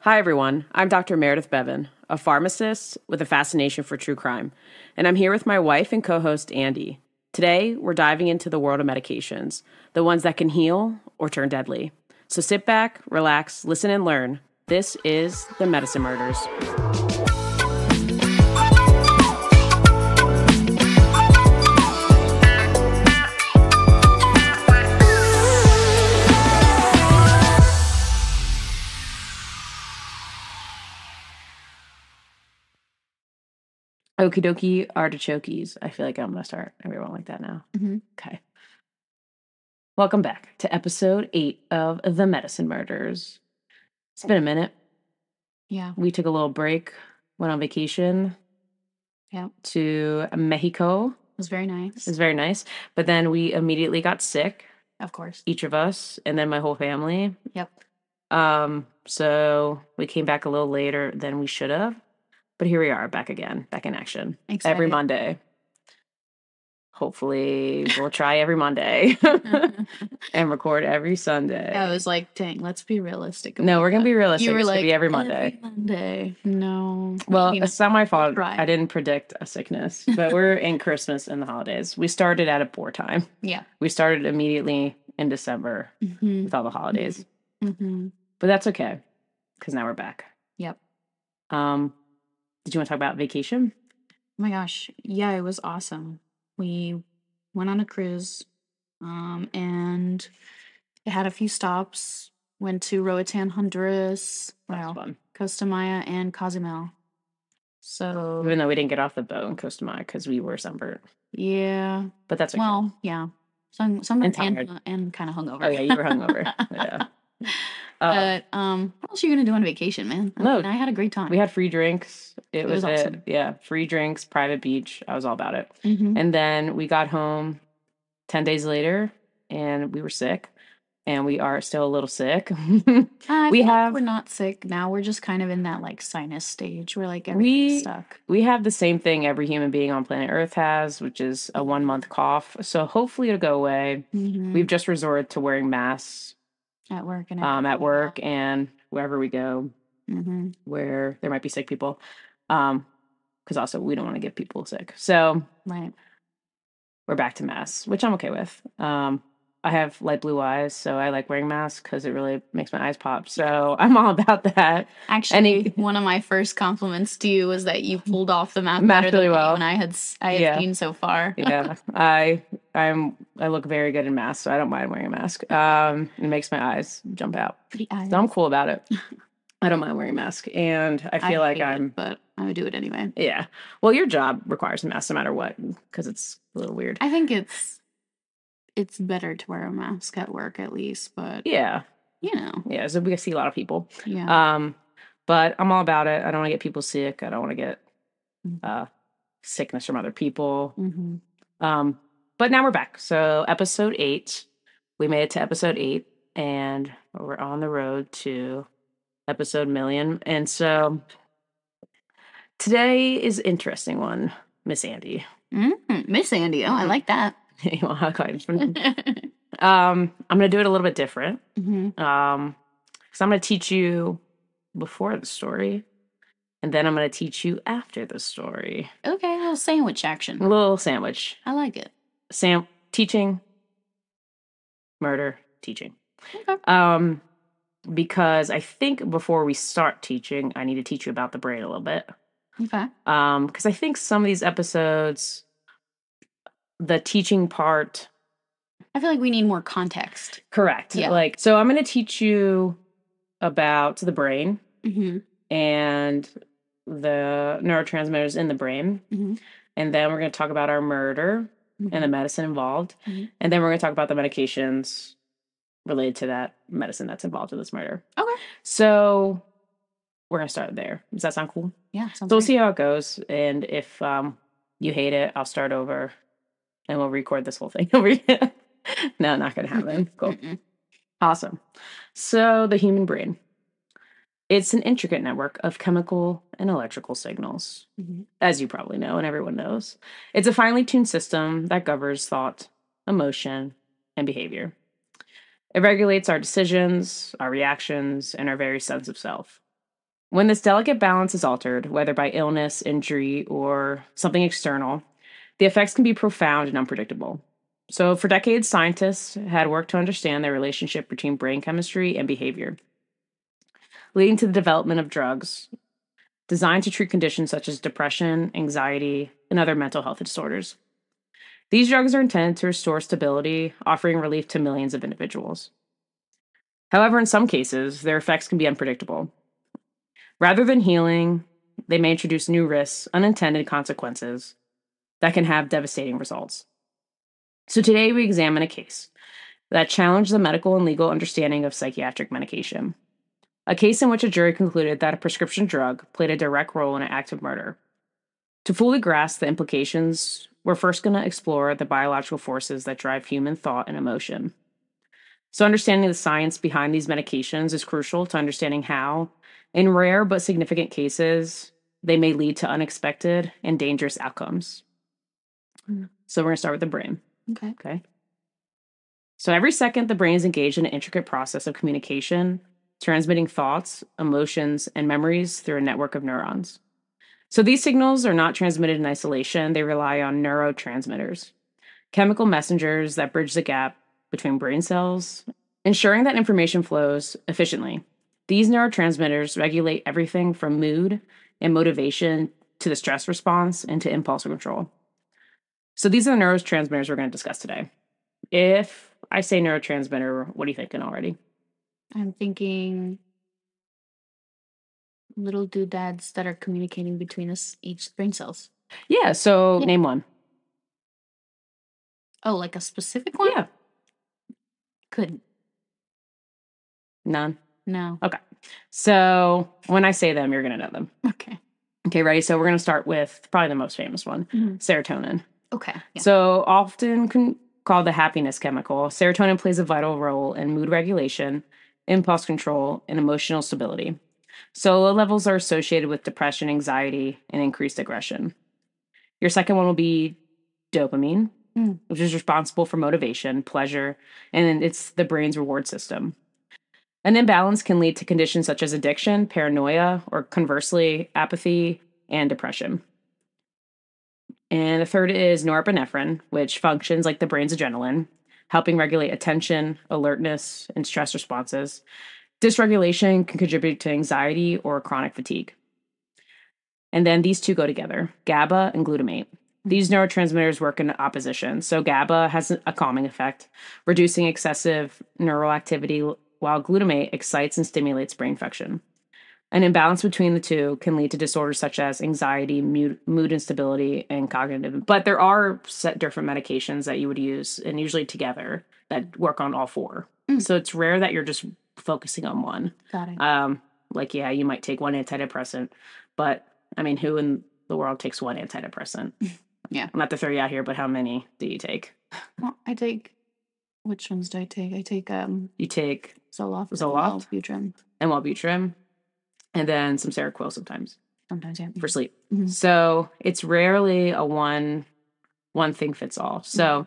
Hi, everyone. I'm Dr. Meredith Bevan, a pharmacist with a fascination for true crime, and I'm here with my wife and co-host, Andy. Today, we're diving into the world of medications, the ones that can heal or turn deadly. So sit back, relax, listen, and learn. This is The Medicine Murders. Okie dokie artichokes. I feel like I'm going to start everyone like that now. Mm-hmm. Okay. Welcome back to episode 8 of The Medicine Murders. It's been a minute. Yeah. We took a little break, went on vacation to Mexico. It was very nice. It was very nice. But then we immediately got sick. Of course. Each of us, and then my whole family. Yep. So we came back a little later than we should have. But here we are, back again, back in action. Excited. Every Monday. Hopefully, we'll try every Monday and record every Sunday. I was like, dang, let's be realistic. No, we're going to be realistic. You were it's like, going to be every Monday. Every Monday. No. Well, it's not my fault. Right. I didn't predict a sickness, but we're in Christmas and the holidays. We started at a poor time. Yeah. We started immediately in December with all the holidays. Mm-hmm. But that's okay, because now we're back. Yep. Did you want to talk about vacation? Oh my gosh. Yeah, it was awesome. We went on a cruise, and it had a few stops. Went to Roatan, Honduras. That's fun. Costa Maya and Cozumel. So Even though we didn't get off the boat in Costa Maya because we were sunburnt. Yeah. But that's okay. Well, yeah. Sunburnt and kind of hungover. Oh, yeah, you were hungover. Yeah. But what else are you gonna do on vacation, man? I had a great time. We had free drinks. It was awesome. Yeah, free drinks, private beach. I was all about it. Mm-hmm. And then we got home 10 days later, and we were sick, and we are still a little sick. We're not sick now. We're just kind of in that like sinus stage. We're like everything's stuck. We have the same thing every human being on planet Earth has, which is a 1-month cough. So hopefully it'll go away. Mm-hmm. We've just resorted to wearing masks. At work and wherever we go, where there might be sick people, because also we don't want to get people sick. So right, we're back to masks, which I'm okay with. I have light blue eyes, so I like wearing masks because it really makes my eyes pop. So I'm all about that. Actually, one of my first compliments to you was that you pulled off the mask better really than well. I had seen so far. Yeah, I look very good in masks, so I don't mind wearing a mask. It makes my eyes jump out. So I'm cool about it. I don't mind wearing a mask, and I feel like but I would do it anyway. Yeah. Well, your job requires a mask no matter what, because it's a little weird. I think it's better to wear a mask at work at least, but yeah, yeah, so we see a lot of people. Yeah. But I'm all about it. I don't want to get people sick. I don't want to get sickness from other people. Mm-hmm. But now we're back. So episode 8, we made it to episode 8, and we're on the road to episode million. And so today is an interesting one, Miss Andy. Miss Andy. Oh, I like that. I'm gonna do it a little bit different. Mm-hmm. So I'm gonna teach you before the story, and then I'm gonna teach you after the story. Okay, a little sandwich action. A little sandwich. I like it. Teaching, murder, teaching. Okay. Because I think before we start teaching, I need to teach you about the brain a little bit. Okay. Because I think some of these episodes, the teaching part, I feel like we need more context. Correct. Yeah. So I'm going to teach you about the brain and the neurotransmitters in the brain. Mm-hmm. And then we're going to talk about our murder and the medicine involved. Mm-hmm. And then we're going to talk about the medications related to that medicine that's involved in this murder. Okay. So we're going to start there. Does that sound cool? Yeah. So we'll see how it goes. And if you hate it, I'll start over and we'll record this whole thing over again. No, not going to happen. Cool. Awesome. So the human brain. It's an intricate network of chemical and electrical signals, as you probably know and everyone knows. It's a finely tuned system that governs thought, emotion, and behavior. It regulates our decisions, our reactions, and our very sense of self. When this delicate balance is altered, whether by illness, injury, or something external, the effects can be profound and unpredictable. So, for decades, scientists had worked to understand the relationship between brain chemistry and behavior, leading to the development of drugs designed to treat conditions such as depression, anxiety, and other mental health disorders. These drugs are intended to restore stability, offering relief to millions of individuals. However, in some cases, their effects can be unpredictable. Rather than healing, they may introduce new risks, unintended consequences that can have devastating results. So today we examine a case that challenged the medical and legal understanding of psychiatric medication. A case in which a jury concluded that a prescription drug played a direct role in an act of murder. To fully grasp the implications, we're first going to explore the biological forces that drive human thought and emotion. So, understanding the science behind these medications is crucial to understanding how, in rare but significant cases, they may lead to unexpected and dangerous outcomes. So, we're going to start with the brain. Okay. So, every second, the brain is engaged in an intricate process of communication, transmitting thoughts, emotions, and memories through a network of neurons. So, these signals are not transmitted in isolation, they rely on neurotransmitters, chemical messengers that bridge the gap between brain cells, ensuring that information flows efficiently. These neurotransmitters regulate everything from mood and motivation to the stress response and to impulse control. So these are the neurotransmitters we're going to discuss today. If I say neurotransmitter, what are you thinking already? I'm thinking little doodads that are communicating between us, each brain cells. Yeah, so name one. Oh, like a specific one? Yeah. Couldn't. None? No. Okay. So when I say them, you're going to know them. Okay. Okay, ready? So we're going to start with probably the most famous one, serotonin. Okay. Yeah. So often called the happiness chemical, serotonin plays a vital role in mood regulation, impulse control, and emotional stability. So low levels are associated with depression, anxiety, and increased aggression. Your second one will be dopamine, which is responsible for motivation, pleasure, and it's the brain's reward system. An imbalance can lead to conditions such as addiction, paranoia, or conversely, apathy and depression. And the third is norepinephrine, which functions like the brain's adrenaline, helping regulate attention, alertness, and stress responses. Dysregulation can contribute to anxiety or chronic fatigue. And then these two go together, GABA and glutamate. These neurotransmitters work in opposition. So GABA has a calming effect, reducing excessive neural activity, while glutamate excites and stimulates brain function. An imbalance between the two can lead to disorders such as anxiety, mood instability, and cognitive. But there are set different medications that you would use, and usually together, that work on all four. So it's rare that you're just focusing on one. Got it. Like, yeah, you might take one antidepressant, but I mean, who in the world takes one antidepressant? Yeah. Not to throw you out here, but how many do you take? Well, I take. Which ones do I take? I take You take Zoloft, Zoloft, Wellbutrin, and Wellbutrin, and then some Seroquel sometimes yeah. for sleep. So it's rarely a one thing fits all. So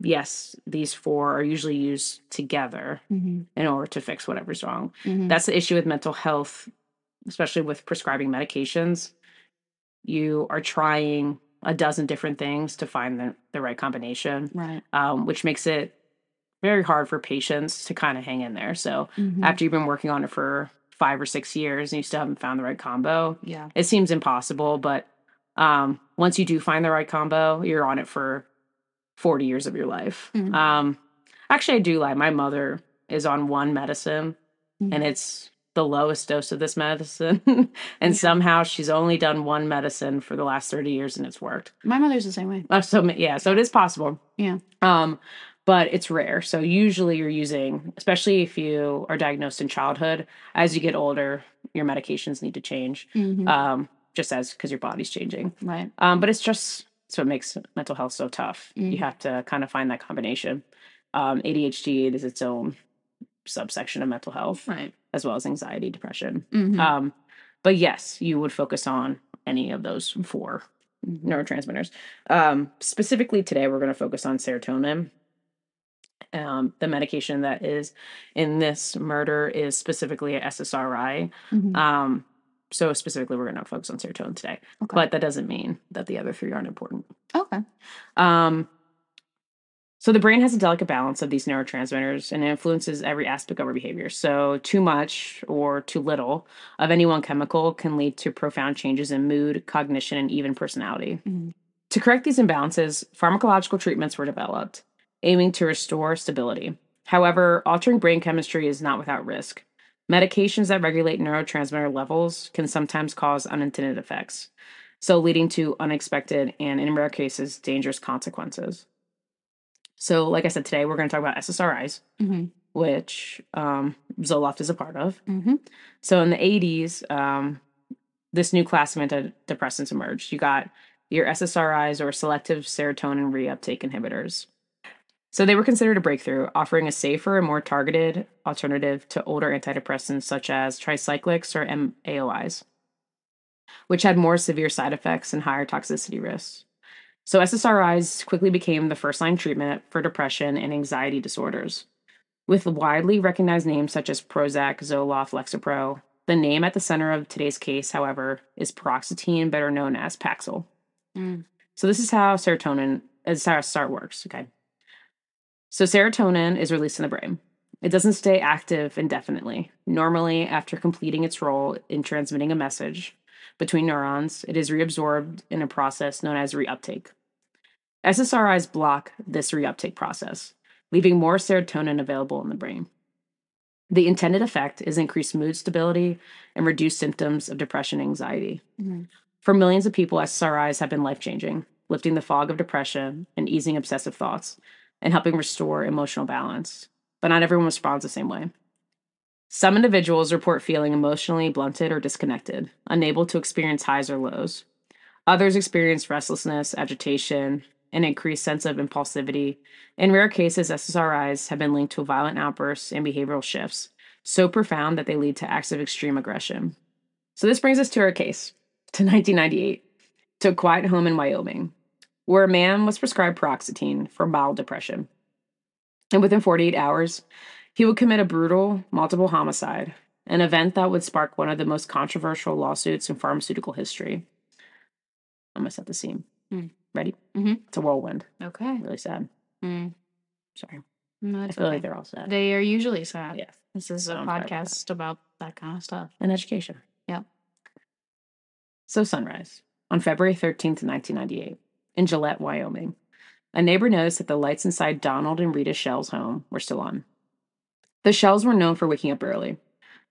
yes, these four are usually used together in order to fix whatever's wrong. That's the issue with mental health, especially with prescribing medications. You are trying a dozen different things to find the right combination, right? Which makes it very hard for patients to kind of hang in there. So after you've been working on it for 5 or 6 years and you still haven't found the right combo, it seems impossible. But once you do find the right combo, you're on it for 40 years of your life. Actually, I do lie. My mother is on one medicine, and it's the lowest dose of this medicine. And somehow she's only done one medicine for the last 30 years, and it's worked. My mother's the same way. So it is possible. Yeah. But it's rare. So usually you're using, especially if you are diagnosed in childhood, as you get older, your medications need to change. Just as because your body's changing. Right. But it's what makes mental health so tough. You have to kind of find that combination. ADHD is its own subsection of mental health, right, as well as anxiety, depression. But yes, you would focus on any of those four neurotransmitters. Specifically today, we're going to focus on serotonin. The medication that is in this murder is specifically a SSRI. Mhm. So specifically, we're going to focus on serotonin today. Okay. But that doesn't mean that the other three aren't important. Okay. So the brain has a delicate balance of these neurotransmitters and it influences every aspect of our behavior. So too much or too little of any one chemical can lead to profound changes in mood, cognition, and even personality. Mhm. To correct these imbalances, pharmacological treatments were developed, aiming to restore stability. However, altering brain chemistry is not without risk. Medications that regulate neurotransmitter levels can sometimes cause unintended effects, so leading to unexpected and, in rare cases, dangerous consequences. So, like I said, today we're going to talk about SSRIs, Mhm. which Zoloft is a part of. Mhm. So, in the 80s, this new class of antidepressants emerged. You got your SSRIs, or selective serotonin reuptake inhibitors. So they were considered a breakthrough, offering a safer and more targeted alternative to older antidepressants such as tricyclics or MAOIs, which had more severe side effects and higher toxicity risks. So SSRIs quickly became the first line treatment for depression and anxiety disorders. With widely recognized names such as Prozac, Zoloft, Lexapro, the name at the center of today's case, however, is paroxetine, better known as Paxil. Mm. So this is how how SART works, okay? So serotonin is released in the brain. It doesn't stay active indefinitely. Normally, after completing its role in transmitting a message between neurons, it is reabsorbed in a process known as reuptake. SSRIs block this reuptake process, leaving more serotonin available in the brain. The intended effect is increased mood stability and reduced symptoms of depression and anxiety. Mhm. For millions of people, SSRIs have been life changing, lifting the fog of depression and easing obsessive thoughts and helping restore emotional balance. But not everyone responds the same way. Some individuals report feeling emotionally blunted or disconnected, unable to experience highs or lows. Others experience restlessness, agitation, an increased sense of impulsivity. In rare cases, SSRIs have been linked to violent outbursts and behavioral shifts, so profound that they lead to acts of extreme aggression. So this brings us to our case, to 1998, to a quiet home in Wyoming, where a man was prescribed paroxetine for mild depression. And within 48 hours, he would commit a brutal, multiple homicide, an event that would spark one of the most controversial lawsuits in pharmaceutical history. I'm going to set the scene. Mm. Ready? Mhm. It's a whirlwind. Okay. Really sad. Mm. Sorry. No, I it's feel okay. like they're all sad. They are usually sad. Yes. This is So a I'm sorry about podcast about that kind of stuff. And education. Yep. So sunrise, on February 13th, 1998, in Gillette, Wyoming. A neighbor noticed that the lights inside Donald and Rita Schell's home were still on. The Shells were known for waking up early,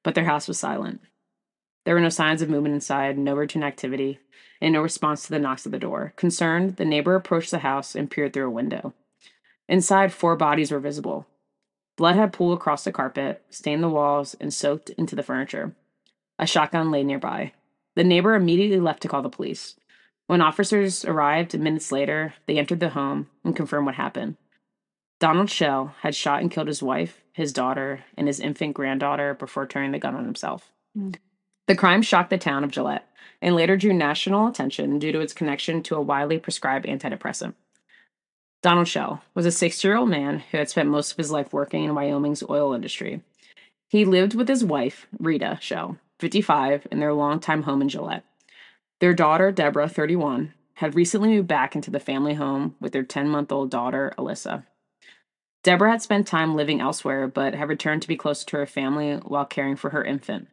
but their house was silent. There were no signs of movement inside, no routine activity, and no response to the knocks at the door. Concerned, the neighbor approached the house and peered through a window. Inside, 4 bodies were visible. Blood had pooled across the carpet, stained the walls, and soaked into the furniture. A shotgun lay nearby. The neighbor immediately left to call the police. When officers arrived minutes later, they entered the home and confirmed what happened. Donald Schell had shot and killed his wife, his daughter, and his infant granddaughter before turning the gun on himself. Mm. The crime shocked the town of Gillette and later drew national attention due to its connection to a widely prescribed antidepressant. Donald Schell was a 60-year-old man who had spent most of his life working in Wyoming's oil industry. He lived with his wife, Rita Schell, 55, in their longtime home in Gillette. Their daughter, Deborah, 31, had recently moved back into the family home with their 10-month-old daughter, Alyssa. Deborah had spent time living elsewhere, but had returned to be closer to her family while caring for her infant.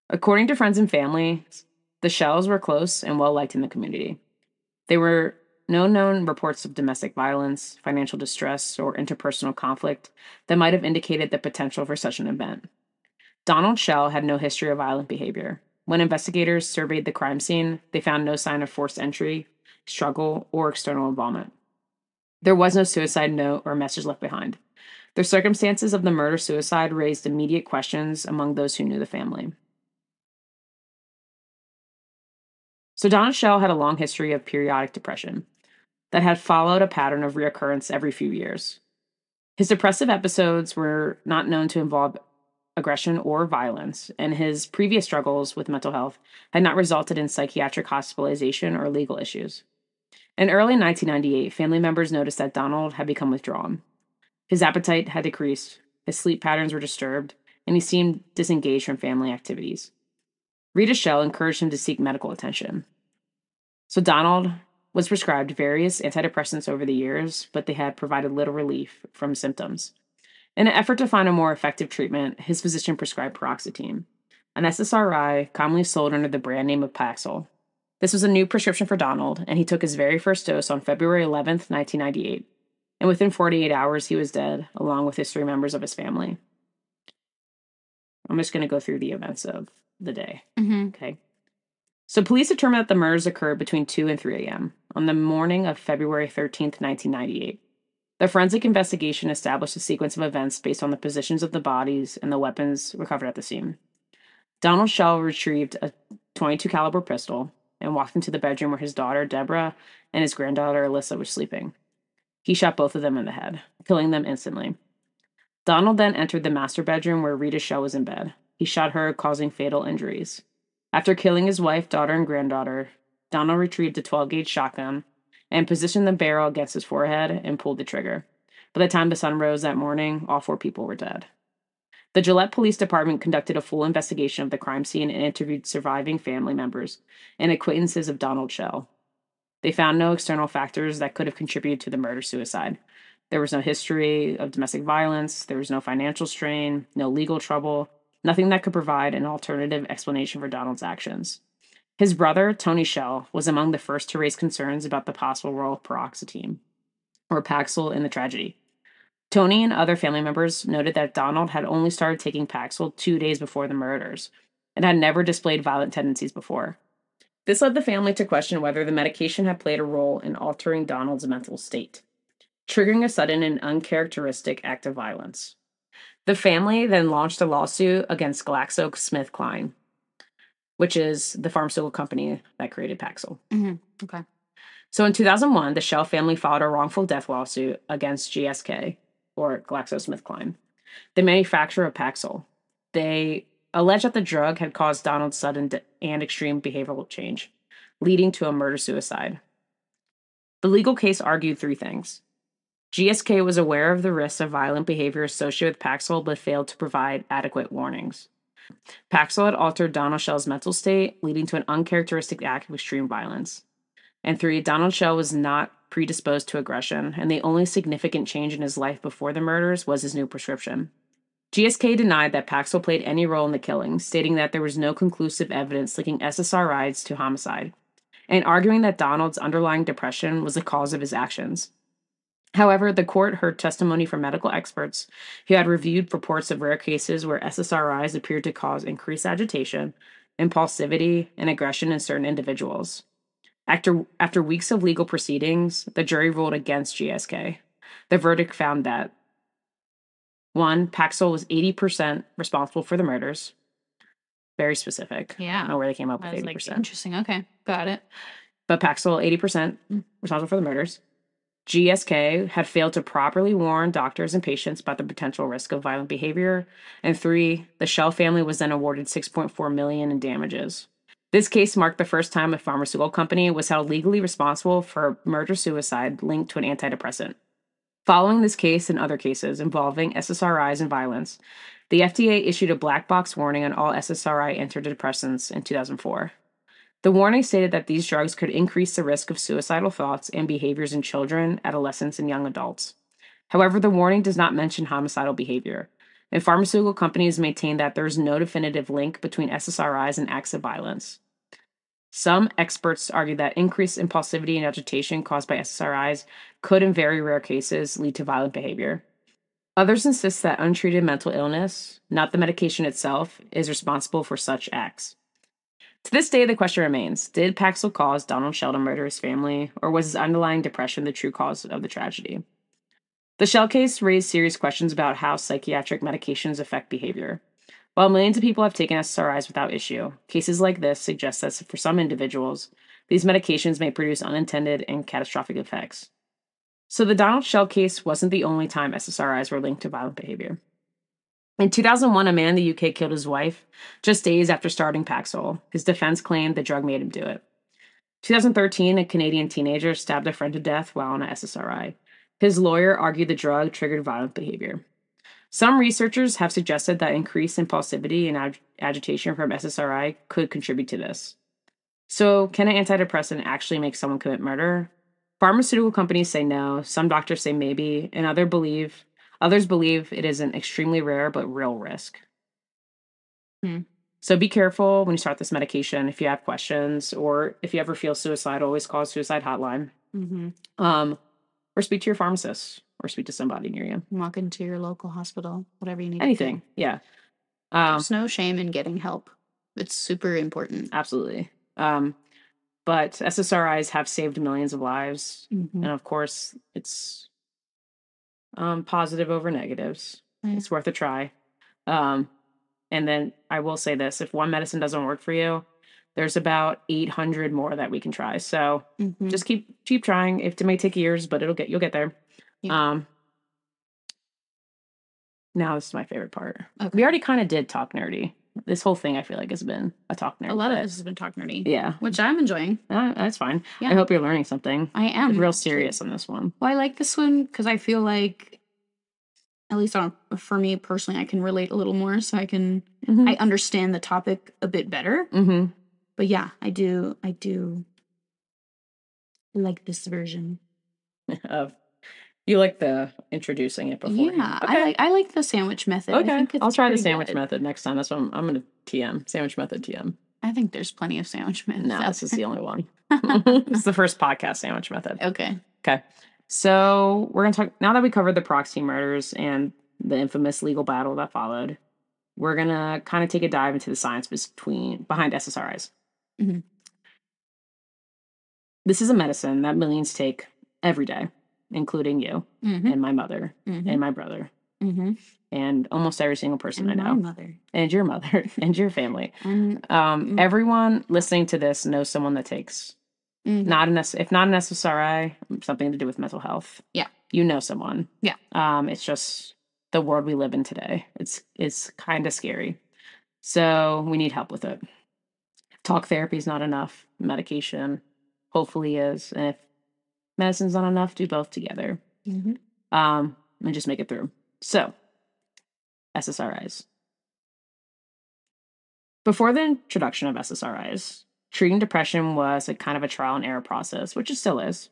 According to friends and family, the Shells were close and well liked in the community. There were no known reports of domestic violence, financial distress, or interpersonal conflict that might have indicated the potential for such an event. Donald Schell had no history of violent behavior. When investigators surveyed the crime scene, they found no sign of forced entry, struggle, or external involvement. There was no suicide note or message left behind. The circumstances of the murder-suicide raised immediate questions among those who knew the family. So Donald Schell had a long history of periodic depression that had followed a pattern of reoccurrence every few years. His depressive episodes were not known to involve aggression or violence, and his previous struggles with mental health had not resulted in psychiatric hospitalization or legal issues. In early 1998, family members noticed that Donald had become withdrawn. His appetite had decreased, his sleep patterns were disturbed, and he seemed disengaged from family activities. Rita Schell encouraged him to seek medical attention. So Donald was prescribed various antidepressants over the years, but they had provided little relief from symptoms. In an effort to find a more effective treatment, his physician prescribed Paroxetine, an SSRI commonly sold under the brand name of Paxil. This was a new prescription for Donald, and he took his very first dose on February 11th, 1998. And within 48 hours, he was dead, along with his 3 members of his family. I'm just going to go through the events of the day. Okay. So police determined that the murders occurred between 2 and 3 a.m. on the morning of February 13th, 1998. The forensic investigation established a sequence of events based on the positions of the bodies and the weapons recovered at the scene. Donald Schell retrieved a .22 caliber pistol and walked into the bedroom where his daughter, Deborah, and his granddaughter, Alyssa, were sleeping. He shot both of them in the head, killing them instantly. Donald then entered the master bedroom where Rita Schell was in bed. He shot her, causing fatal injuries. After killing his wife, daughter, and granddaughter, Donald retrieved a 12-gauge shotgun and positioned the barrel against his forehead and pulled the trigger. By the time the sun rose that morning, all 4 people were dead. The Gillette Police Department conducted a full investigation of the crime scene and interviewed surviving family members and acquaintances of Donald Schell. They found no external factors that could have contributed to the murder-suicide. There was no history of domestic violence, there was no financial strain, no legal trouble, nothing that could provide an alternative explanation for Donald's actions. His brother, Tony Schell, was among the first to raise concerns about the possible role of paroxetine, or Paxil, in the tragedy. Tony and other family members noted that Donald had only started taking Paxil 2 days before the murders and had never displayed violent tendencies before. This led the family to question whether the medication had played a role in altering Donald's mental state, triggering a sudden and uncharacteristic act of violence. The family then launched a lawsuit against GlaxoSmithKline, which is the pharmaceutical company that created Paxil. Okay. So in 2001, the Schell family filed a wrongful death lawsuit against GSK, or GlaxoSmithKline, the manufacturer of Paxil. They alleged that the drug had caused Donald's sudden and extreme behavioral change, leading to a murder-suicide. The legal case argued 3 things. GSK was aware of the risks of violent behavior associated with Paxil but failed to provide adequate warnings. Paxil had altered Donald Schell's mental state, leading to an uncharacteristic act of extreme violence. And 3, Donald Schell was not predisposed to aggression, and the only significant change in his life before the murders was his new prescription. GSK denied that Paxil played any role in the killings, stating that there was no conclusive evidence linking SSRIs to homicide, and arguing that Donald's underlying depression was the cause of his actions. However, the court heard testimony from medical experts who had reviewed reports of rare cases where SSRIs appeared to cause increased agitation, impulsivity, and aggression in certain individuals. After weeks of legal proceedings, the jury ruled against GSK. The verdict found that 1, Paxil was 80% responsible for the murders. Very specific. Yeah. I don't know where they came up with I was 80%. like, interesting. Okay. Got it. But Paxil, 80% responsible for the murders. GSK had failed to properly warn doctors and patients about the potential risk of violent behavior. And 3, the Schell family was then awarded $6.4 million in damages. This case marked the first time a pharmaceutical company was held legally responsible for murder-suicide linked to an antidepressant. Following this case and other cases involving SSRIs and violence, the FDA issued a black box warning on all SSRI antidepressants in 2004. The warning stated that these drugs could increase the risk of suicidal thoughts and behaviors in children, adolescents, and young adults. However, the warning does not mention homicidal behavior, and pharmaceutical companies maintain that there is no definitive link between SSRIs and acts of violence. Some experts argue that increased impulsivity and agitation caused by SSRIs could, in very rare cases, lead to violent behavior. Others insist that untreated mental illness, not the medication itself, is responsible for such acts. To this day, the question remains, did Paxil cause Donald Schell to murder his family, or was his underlying depression the true cause of the tragedy? The Schell case raised serious questions about how psychiatric medications affect behavior. While millions of people have taken SSRIs without issue, cases like this suggest that for some individuals, these medications may produce unintended and catastrophic effects. So the Donald Schell case wasn't the only time SSRIs were linked to violent behavior. In 2001, a man in the UK killed his wife just days after starting Paxil. His defense claimed the drug made him do it. 2013, a Canadian teenager stabbed a friend to death while on a SSRI. His lawyer argued the drug triggered violent behavior. Some researchers have suggested that increased impulsivity and agitation from SSRI could contribute to this. So, can an antidepressant actually make someone commit murder? Pharmaceutical companies say no, some doctors say maybe, and others believe it is an extremely rare but real risk. So be careful when you start this medication. If you have questions or if you ever feel suicidal, always call a suicide hotline. Or speak to your pharmacist or speak to somebody near you. Walk into your local hospital, whatever you need Anything, to do. yeah. There's no shame in getting help. It's super important. Absolutely. But SSRIs have saved millions of lives. And of course, it's positive over negatives. Yeah. It's worth a try. And then I will say this, if one medicine doesn't work for you, there's about 800 more that we can try. So just keep trying. It may take years, but you'll get there. Yeah. Now this is my favorite part. Okay. We already kind of did talk nerdy. This whole thing I feel like has been a talk nerdy. A lot of this has been talk nerdy. Yeah. Which I'm enjoying. That's fine. Yeah. I hope you're learning something. I am. Real serious on this one. Well, I like this one because I feel like, at least for me personally, I can relate a little more, so I understand the topic a bit better. But yeah, I do like this version. You like the introducing it before? Yeah, okay. I like the sandwich method. Okay, I'll try the sandwich method next time. That's what I'm going to TM. Sandwich method TM. I think there's plenty of sandwich methods. No, this is the only one. It's the first podcast sandwich method. Okay. So we're going to talk, now that we covered the Paroxetine murders and the infamous legal battle that followed, we're going to kind of take a dive into the science behind SSRIs. This is a medicine that millions take every day, including you and my mother and my brother and almost every single person and I know. My mother. And your mother and your family. Everyone listening to this knows someone that takes, if not an SSRI, something to do with mental health. Yeah. You know someone. Yeah. It's just the world we live in today. It's kind of scary. So we need help with it. Talk therapy is not enough. Medication hopefully is. And if medicine's not enough, do both together. And just make it through. So, SSRIs. Before the introduction of SSRIs, treating depression was a kind of a trial and error process, which it still is,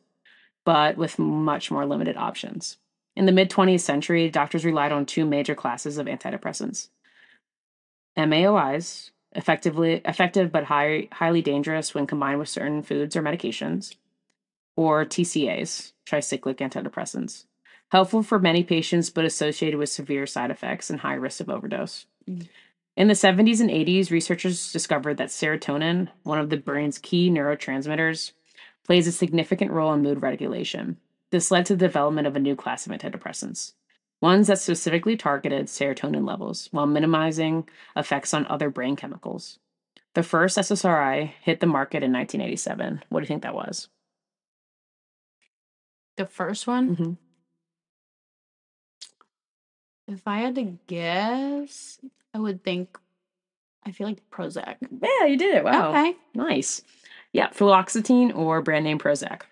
but with much more limited options. In the mid-20th century, doctors relied on two major classes of antidepressants. MAOIs, effective but highly dangerous when combined with certain foods or medications, or TCAs, tricyclic antidepressants, helpful for many patients but associated with severe side effects and high risk of overdose. In the 70s and 80s, researchers discovered that serotonin, one of the brain's key neurotransmitters, plays a significant role in mood regulation. This led to the development of a new class of antidepressants, ones that specifically targeted serotonin levels while minimizing effects on other brain chemicals. The first SSRI hit the market in 1987. What do you think that was? The first one? If I had to guess, I feel like Prozac. Yeah, you did it. Wow. Okay. Nice. Yeah, fluoxetine or brand name Prozac.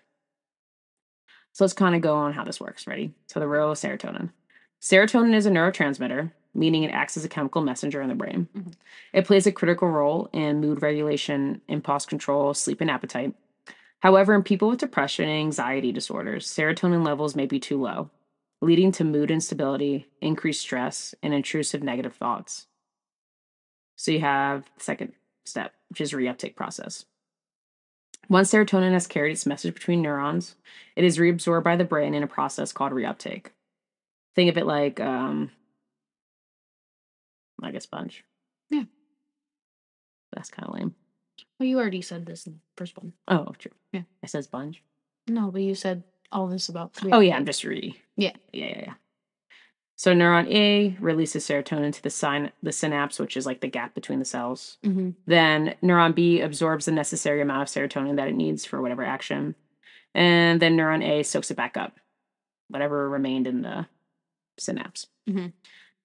So let's kind of go on how this works. Ready? So the role of serotonin. Serotonin is a neurotransmitter, meaning it acts as a chemical messenger in the brain. It plays a critical role in mood regulation, impulse control, sleep, and appetite. However, in people with depression and anxiety disorders, serotonin levels may be too low, leading to mood instability, increased stress, and intrusive negative thoughts. So you have the second step, which is reuptake process. Once serotonin has carried its message between neurons, it is reabsorbed by the brain in a process called reuptake. Think of it like a sponge. Yeah. That's kind of lame. Well, you already said this in the first one. Oh, true. Yeah. I said sponge. No, but you said all this about reuptake. Oh, yeah, I'm just Yeah. Yeah. So neuron A releases serotonin to the synapse, which is like the gap between the cells. Then neuron B absorbs the necessary amount of serotonin that it needs for whatever action. And then neuron A soaks it back up, whatever remained in the synapse.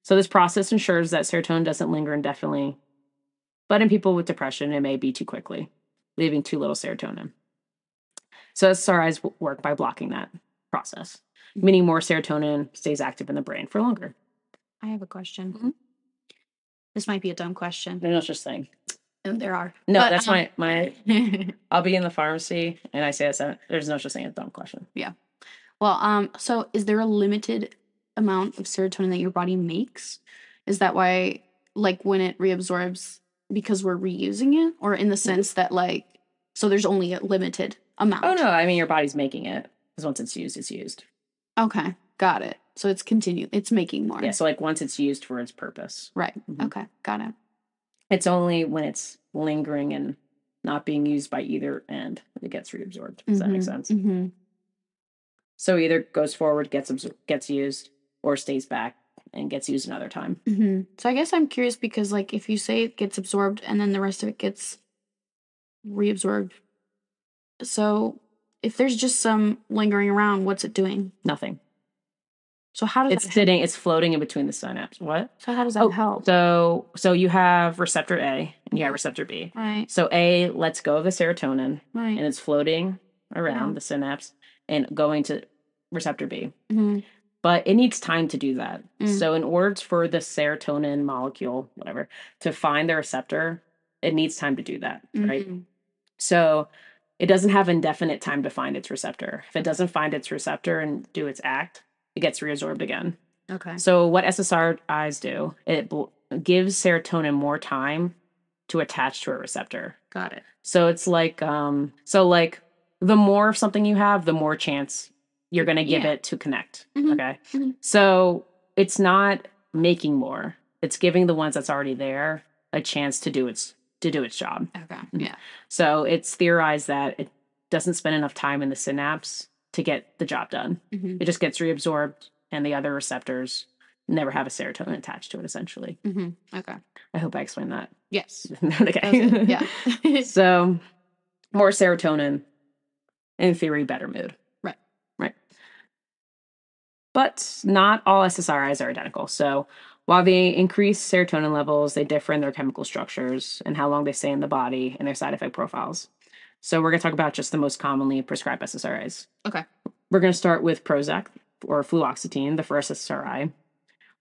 So this process ensures that serotonin doesn't linger indefinitely. But in people with depression, it may be too quickly, leaving too little serotonin. So SSRIs work by blocking that process. meaning more serotonin stays active in the brain for longer. I have a question. This might be a dumb question. No such thing. And there are. No, but, that's my I'll be in the pharmacy and I say there's no such thing as a dumb question. Yeah. Well, so is there a limited amount of serotonin that your body makes? Is that why, like, when it reabsorbs, because we're reusing it? Or in the sense that, like, so there's only a limited amount? Oh, no. I mean, your body's making it. Because once it's used, it's used. Okay. Got it. So it's it's making more. Yeah, so, like, once it's used for its purpose. Right. Okay. Got it. It's only when it's lingering and not being used by either end that it gets reabsorbed. Does that make sense? So either goes forward, gets used, or stays back and gets used another time. So I guess I'm curious because, like, if you say it gets absorbed and then the rest of it gets reabsorbed, so if there's just some lingering around, what's it doing? Nothing. So how does it's sitting? It's floating in between the synapses. What? So how does that help? So you have receptor A and you have receptor B. Right. So A lets go of the serotonin, right, and it's floating around the synapse and going to receptor B. But it needs time to do that. So in order for the serotonin molecule, whatever, to find the receptor, it needs time to do that, right? So it doesn't have indefinite time to find its receptor. If it doesn't find its receptor and do its act, it gets reabsorbed again. Okay. So what SSRIs do, it gives serotonin more time to attach to a receptor. Got it. So it's like, the more of something you have, the more chance you're going to give it to connect. Okay. So it's not making more. It's giving the ones that's already there a chance to do its job. Okay. Yeah. So it's theorized that it doesn't spend enough time in the synapse to get the job done. It just gets reabsorbed and the other receptors never have a serotonin attached to it, essentially. Okay. I hope I explained that. Yes. Okay. Yeah. So more serotonin, in theory, better mood. Right. But not all SSRIs are identical. So while they increase serotonin levels, they differ in their chemical structures and how long they stay in the body and their side effect profiles. So we're going to talk about just the most commonly prescribed SSRIs. Okay. We're going to start with Prozac, or fluoxetine, the first SSRI,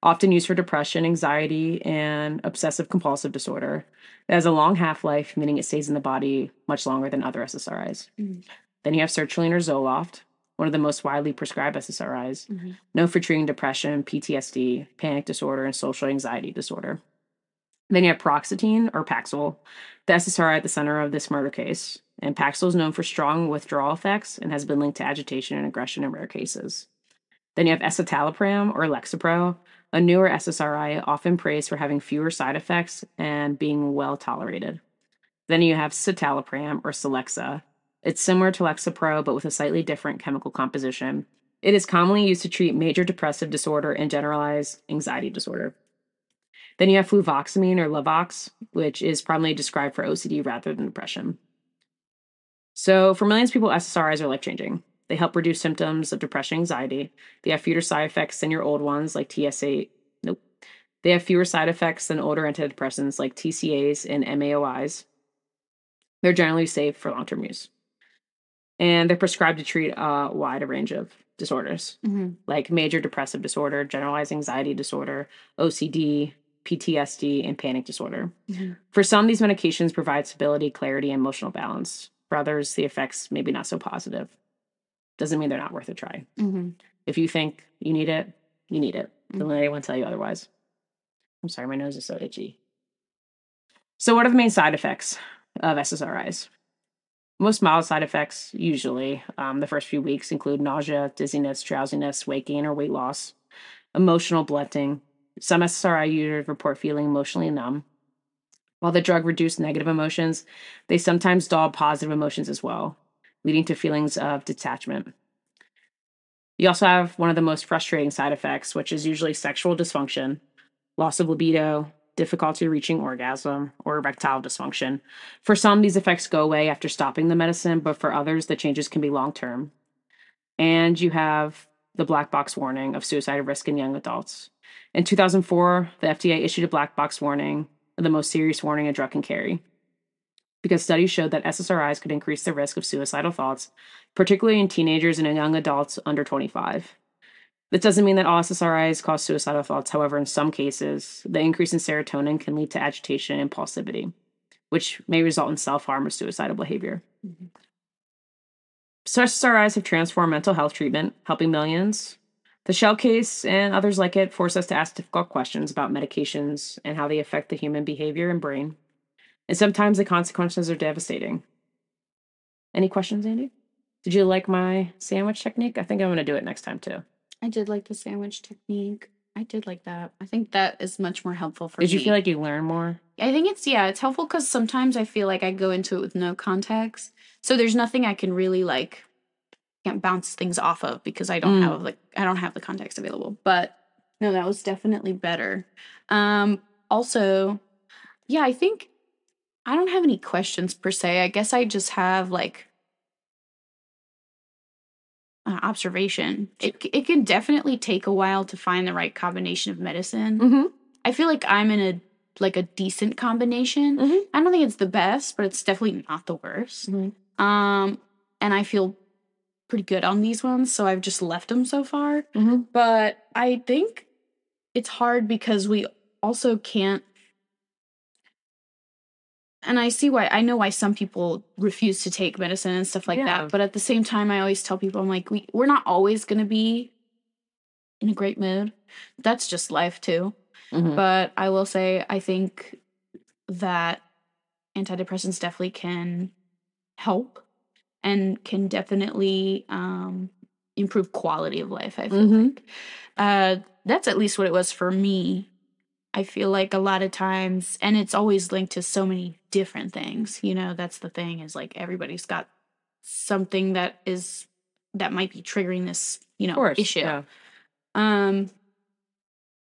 often used for depression, anxiety, and obsessive compulsive disorder. It has a long half-life, meaning it stays in the body much longer than other SSRIs. Then you have sertraline or Zoloft, one of the most widely prescribed SSRIs, known for treating depression, PTSD, panic disorder, and social anxiety disorder. Then you have Paroxetine, or Paxil, the SSRI at the center of this murder case. And Paxil is known for strong withdrawal effects and has been linked to agitation and aggression in rare cases. Then you have escitalopram, or Lexapro, a newer SSRI often praised for having fewer side effects and being well tolerated. Then you have citalopram, or Celexa. It's similar to Lexapro, but with a slightly different chemical composition. It is commonly used to treat major depressive disorder and generalized anxiety disorder. Then you have fluvoxamine, or Luvox, which is primarily described for OCD rather than depression. So for millions of people, SSRIs are life-changing. They help reduce symptoms of depression and anxiety. They have fewer side effects than your old ones like TSA. Nope. They have fewer side effects than older antidepressants like TCAs and MAOIs. They're generally safe for long-term use. And they're prescribed to treat a wide range of disorders, like major depressive disorder, generalized anxiety disorder, OCD, PTSD, and panic disorder. For some, these medications provide stability, clarity, and emotional balance. For others, the effects may be not so positive. Doesn't mean they're not worth a try. If you think you need it, you need it. Don't let anyone tell you otherwise. I'm sorry, my nose is so itchy. So what are the main side effects of SSRIs? Most mild side effects, usually, the first few weeks include nausea, dizziness, drowsiness, weight gain or weight loss, emotional blunting. Some SSRI users report feeling emotionally numb. While the drug reduced negative emotions, they sometimes dull positive emotions as well, leading to feelings of detachment. You also have one of the most frustrating side effects, which is usually sexual dysfunction, loss of libido, difficulty reaching orgasm, or erectile dysfunction. For some, these effects go away after stopping the medicine, but for others, the changes can be long-term. And you have the black box warning of suicide risk in young adults. In 2004, the FDA issued a black box warning, the most serious warning a drug can carry, because studies showed that SSRIs could increase the risk of suicidal thoughts, particularly in teenagers and in young adults under 25. This doesn't mean that all SSRIs cause suicidal thoughts. However, in some cases, the increase in serotonin can lead to agitation and impulsivity, which may result in self-harm or suicidal behavior. Mm-hmm. So SSRIs have transformed mental health treatment, helping millions. The Schell case and others like it force us to ask difficult questions about medications and how they affect the human behavior and brain. And sometimes the consequences are devastating. Any questions, Andy? Did you like my sandwich technique? I think I'm going to do it next time, too. I did like the sandwich technique. I did like that. I think that is much more helpful for me. Did you feel like you learned more? I think it's helpful because sometimes I feel like I go into it with no context. So there's nothing I can really can't bounce things off of because I don't have the context available. But no, that was definitely better. Also, yeah, I think I don't have any questions per se. I guess I just have observation. It can definitely take a while to find the right combination of medicine. Mm-hmm. I feel like I'm in a decent combination. Mm-hmm. I don't think it's the best, but it's definitely not the worst. Mm-hmm. And I feel pretty good on these ones, so I've just left them so far. Mm-hmm. But I think it's hard because we also can't. And I know why some people refuse to take medicine and stuff like that. But at the same time, I always tell people, I'm like, we're not always going to be in a great mood. That's just life too. Mm-hmm. But I will say, I think that antidepressants definitely can help and can definitely improve quality of life, I feel like. That's at least what it was for me. I feel like a lot of times, and it's always linked to so many different things, that's the thing, is everybody's got something that might be triggering this, issue. Yeah.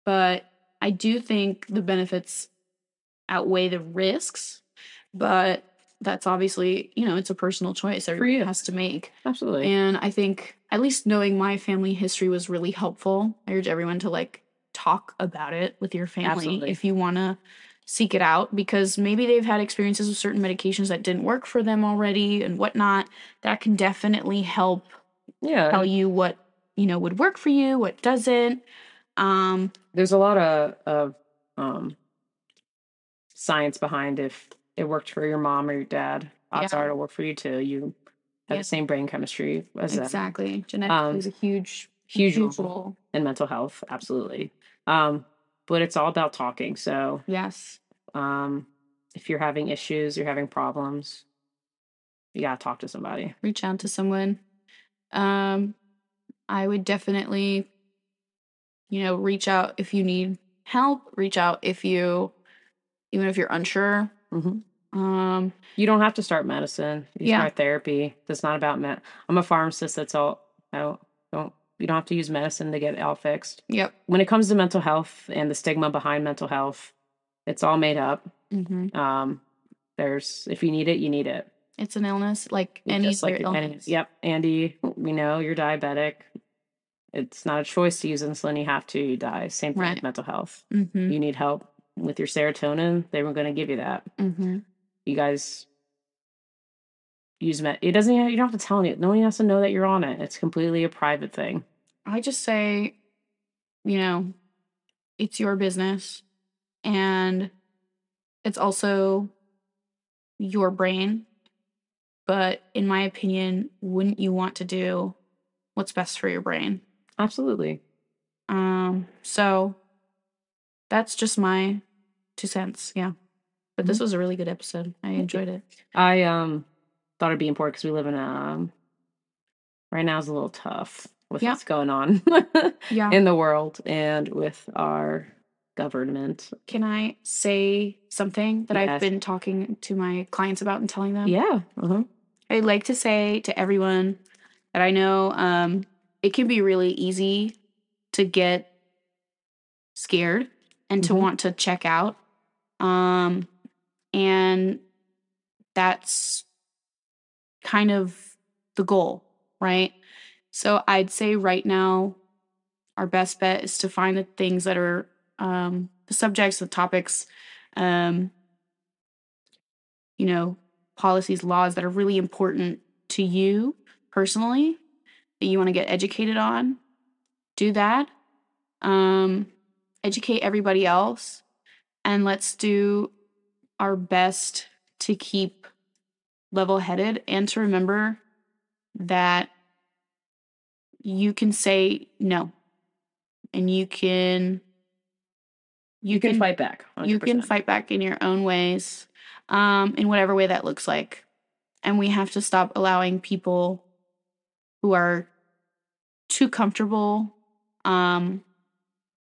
But I do think the benefits outweigh the risks, but that's obviously, it's a personal choice everybody has to make. Absolutely. And I think at least knowing my family history was really helpful. I urge everyone to talk about it with your family if you want to seek it out, because maybe they've had experiences with certain medications that didn't work for them already and whatnot. That can definitely help tell you what, would work for you, what doesn't. There's a lot of science behind if it worked for your mom or your dad. Odds are it'll work for you too. You have the same brain chemistry as them. Exactly. Genetics plays a huge role in mental health. Absolutely. But it's all about talking. So yes. If you're having issues, you're having problems, you gotta talk to somebody. Reach out to someone. I would definitely, reach out if you need help. Reach out even if you're unsure. Mm-hmm. You don't have to start medicine. You start therapy. That's not about I'm a pharmacist. That's all. You don't have to use medicine to get it all fixed. Yep. When it comes to mental health and the stigma behind mental health, it's all made up. Mm-hmm. If you need it, you need it. It's an illness, like any other illness. Yep, Andy, we know you're diabetic. It's not a choice to use insulin. You have to. You die. Same thing with mental health. Mm-hmm. You need help with your serotonin. They were going to give you that. Mm-hmm. You guys use it doesn't. You don't have to tell anyone. No one has to know that you're on it. It's completely a private thing. I just say, it's your business, and it's also your brain. But in my opinion, wouldn't you want to do what's best for your brain? Absolutely. So that's just my 2 cents. Yeah. But this was a really good episode. I enjoyed it. I thought it'd be important because we live in right now is a little tough with what's going on in the world and with our government. Can I say something that I've been talking to my clients about and telling them? Yeah. I'd like to say to everyone that I know it can be really easy to get scared and to want to check out. And that's kind of the goal, right? So I'd say right now, our best bet is to find the things that are the subjects, the topics, policies, laws that are really important to you personally, that you want to get educated on, do that. Educate everybody else, and let's do our best to keep level-headed and to remember that you can say no, and you can fight back. 100%. You can fight back in your own ways, in whatever way that looks like. And we have to stop allowing people who are too comfortable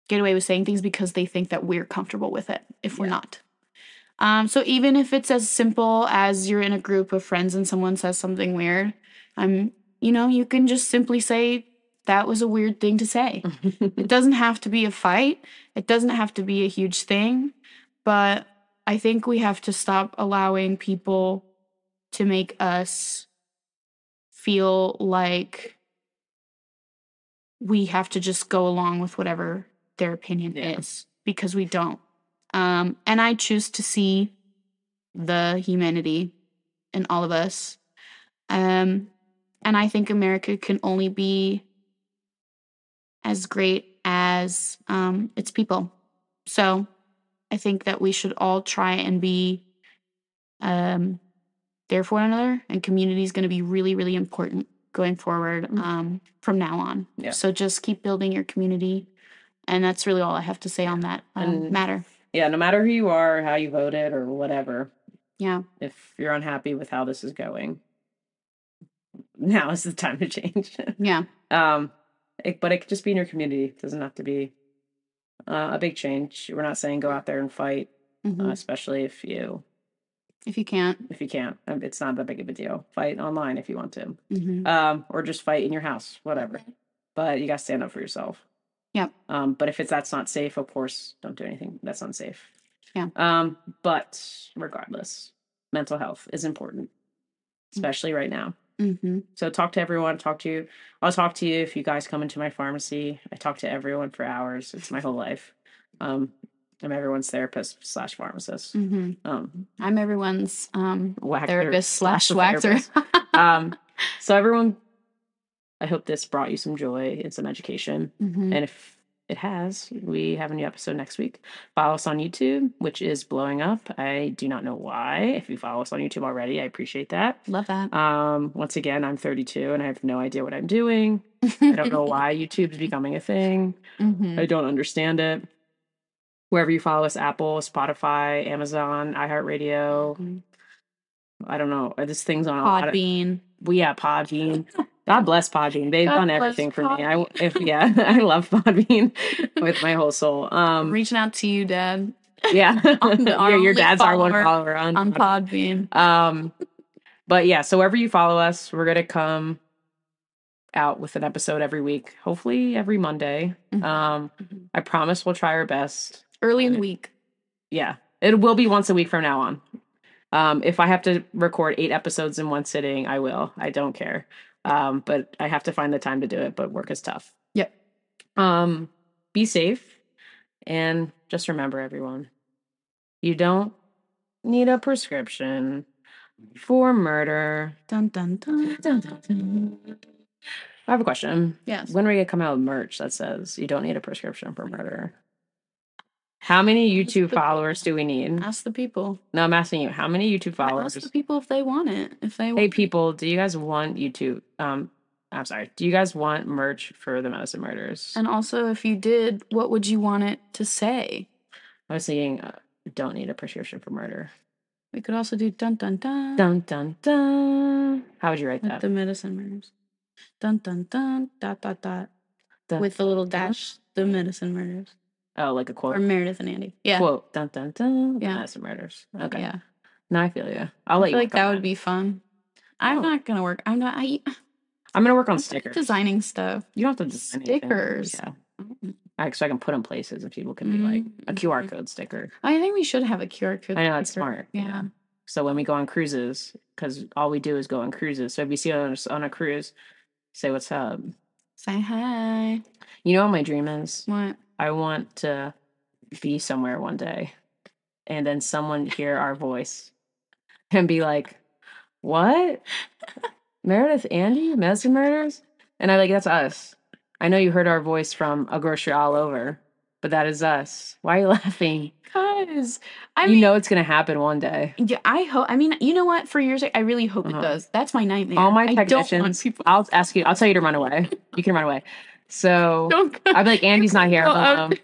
get away with saying things because they think that we're comfortable with it if we're not. So even if it's as simple as you're in a group of friends and someone says something weird, you can just simply say, that was a weird thing to say. It doesn't have to be a fight. It doesn't have to be a huge thing. But I think we have to stop allowing people to make us feel like we have to just go along with whatever their opinion is, because we don't. And I choose to see the humanity in all of us. And I think America can only be as great as its people. So I think that we should all try and be there for one another, and community is going to be really, really important going forward from now on. Yeah. So just keep building your community, and that's really all I have to say on that matter. Yeah, no matter who you are, how you voted, or whatever. Yeah. If you're unhappy with how this is going, now is the time to change. Yeah. But it could just be in your community. It doesn't have to be a big change. We're not saying go out there and fight, especially if you can't. If you can't, it's not that big of a deal. Fight online if you want to, or just fight in your house, whatever. But you got to stand up for yourself. Yeah. But if that's not safe, of course, don't do anything that's unsafe. Yeah. But regardless, mental health is important, especially right now. So talk to everyone. I'll talk to you if you guys come into my pharmacy. I talk to everyone for hours. It's my whole life. I'm everyone's therapist / pharmacist. I'm everyone's therapist / whacker. So everyone, I hope this brought you some joy and some education. And if it has, we have a new episode next week. Follow us on YouTube, which is blowing up. I do not know why. If you follow us on YouTube already, I appreciate that. Love that. Once again, I'm 32 and I have no idea what I'm doing. I don't know why YouTube's becoming a thing. I don't understand it. Wherever you follow us, Apple, Spotify, Amazon, iHeartRadio. I don't know. This thing's on Podbean. Podbean. God bless Podbean. They've done everything for me. I love Podbean with my whole soul. Reaching out to you, Dad. Yeah. Your dad's our one follower on Podbean. But yeah, so wherever you follow us, we're gonna come out with an episode every week. Hopefully every Monday. I promise we'll try our best. Early in the week. Yeah. It will be once a week from now on. If I have to record 8 episodes in one sitting, I will. I don't care. But I have to find the time to do it, but work is tough. Yep. Be safe, and just remember, everyone, you don't need a prescription for murder. Dun, dun, dun. Dun, dun, dun. I have a question. Yes. When are we going to come out with merch that says you don't need a prescription for murder? How many YouTube followers do we need? Ask the people. No, I'm asking you. How many YouTube followers? Ask the people if they want it. Hey, people, do you guys want YouTube? I'm sorry. Do you guys want merch for the Medicine Murders? And also, if you did, what would you want it to say? I was thinking, don't need a prescription for murder. We could also do dun dun dun. Dun dun dun. How would you write that? The Medicine Murders. Dun dun dun dot dot dot. With the little dash. The Medicine Murders. Oh, like a quote. Or Meredith and Andy. Yeah. Quote. Dun dun dun. Yeah. Medicine Murders. Okay. Yeah. No, I feel you. I'll let you. I feel like that would be fun. I'm not gonna work. I'm gonna work on stickers. Designing stuff. You don't have to design stickers. Anything. Yeah. So I can put in places and people can be like a QR code sticker. I think we should have a QR code. I know, it's smart. Yeah. So when we go on cruises, because all we do is go on cruises. So if you see us on a cruise, say what's up. Say hi. You know what my dream is? What? I want to be somewhere one day and then someone hear our voice and be like, what? Meredith Andy? Medicine Murders? And I'm like, that's us. I know you heard our voice from a grocery all over, but that is us. Why are you laughing? Because you know it's gonna happen one day. Yeah, I hope. I mean, you know what? For your sake, I really hope it does. That's my nightmare. All my I don't want technicians. people. I'll tell you to run away. You can run away. So I'd be like, Andy's not here.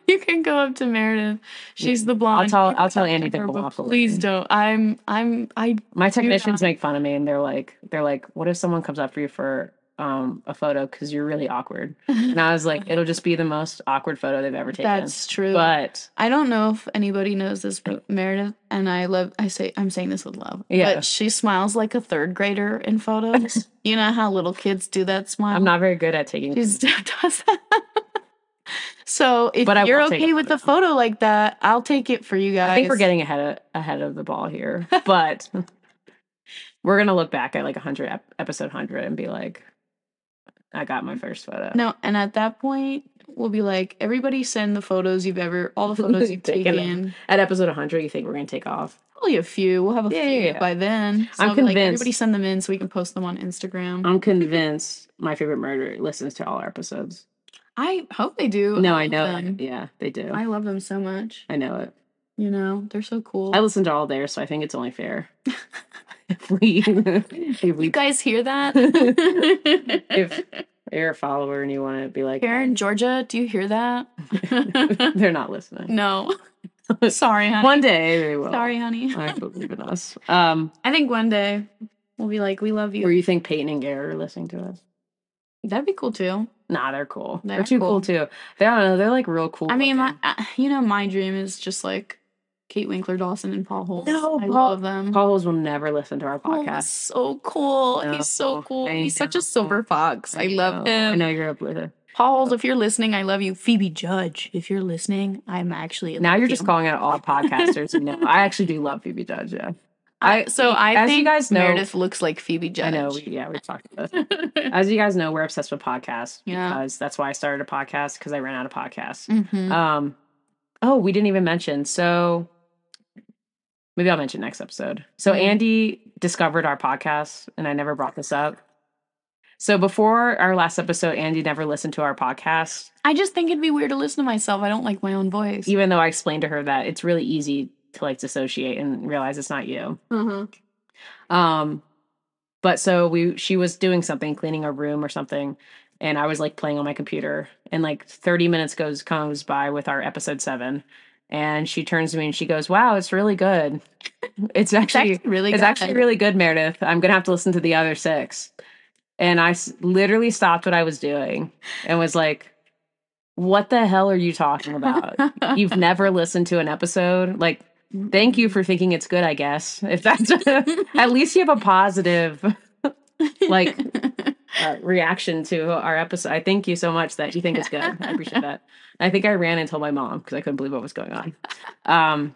You can go up to Meredith. She's the blonde. I'll tell Andy to go off. Please don't. My technicians make fun of me, and they're like, what if someone comes up for you for a photo because you're really awkward? And I was like, it'll just be the most awkward photo they've ever taken. That's true. But I don't know if anybody knows this, but Meredith, and I'm saying this with love. Yeah. But she smiles like a third grader in photos. You know how little kids do that smile? I'm not very good at taking. She does that. So if you're okay with a photo like that, I'll take it for you guys. I think we're getting ahead of the ball here, but we're gonna look back at like episode 100 and be like, I got my first photo. No, and at that point, we'll be like, everybody send all the photos you've taken. At episode 100, you think we're gonna take off? Probably a few. We'll have a few by then. So I'm convinced. Everybody send them in so we can post them on Instagram. I'm convinced My Favorite Murder listens to all our episodes. I hope they do. No, I know them. Yeah, they do. I love them so much. I know it. You know, they're so cool. I listen to all theirs, so I think it's only fair. if you guys hear that? If you're a follower and you want to be like, Karen, Georgia, do you hear that? They're not listening. No. Sorry, honey. One day they will. Sorry, honey. I believe in us. I think one day we'll be like, we love you. Or you think Peyton and Gary are listening to us? That'd be cool too. Nah, they're cool. They're too cool too. I don't know. They're like real cool. I mean, my dream is just like Kate Winkler, Dawson, and Paul Holes. No, I love them. Paul Holes will never listen to our podcast. So cool. No, he's so cool. He's such a silver fox. I love him. I know you're up with it. Paul Holes, if you're listening, I love you. Phoebe Judge, if you're listening, I'm actually now you're just calling out all podcasters. No, I actually do love Phoebe Judge. Yeah. I think you guys know, Meredith looks like Phoebe Judge. I know. We've talked about it. As you guys know, we're obsessed with podcasts. Yeah. Because that's why I started a podcast, because I ran out of podcasts. Mm-hmm. We didn't even mention. So maybe I'll mention next episode. So Andy discovered our podcast, and I never brought this up. So before our last episode, Andy never listened to our podcast. I just think it'd be weird to listen to myself. I don't like my own voice. Even though I explained to her that it's really easy to like dissociate and realize it's not you. Mm-hmm. But so she was doing something, cleaning a room or something, and I was like playing on my computer, and like 30 minutes comes by with our episode 7, and she turns to me and she goes, "Wow, it's really good. It's actually really good, Meredith. I'm gonna have to listen to the other 6." And I literally stopped what I was doing and was like, "What the hell are you talking about? You've never listened to an episode? Like, thank you for thinking it's good, I guess. If that's at least you have a positive like reaction to our episode. I thank you so much that you think it's good. I appreciate that. I think I ran and told my mom because I couldn't believe what was going on.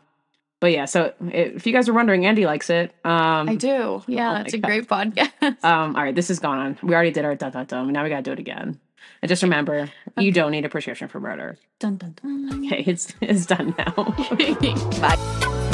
But yeah, so if you guys are wondering, Andy likes it. I do. Yeah, it's a great podcast. All right, this has gone on. We already did our dun-dun-dun. Now we got to do it again. And just remember, you don't need a prescription for murder. Dun, dun, dun. Okay, it's done now. Bye.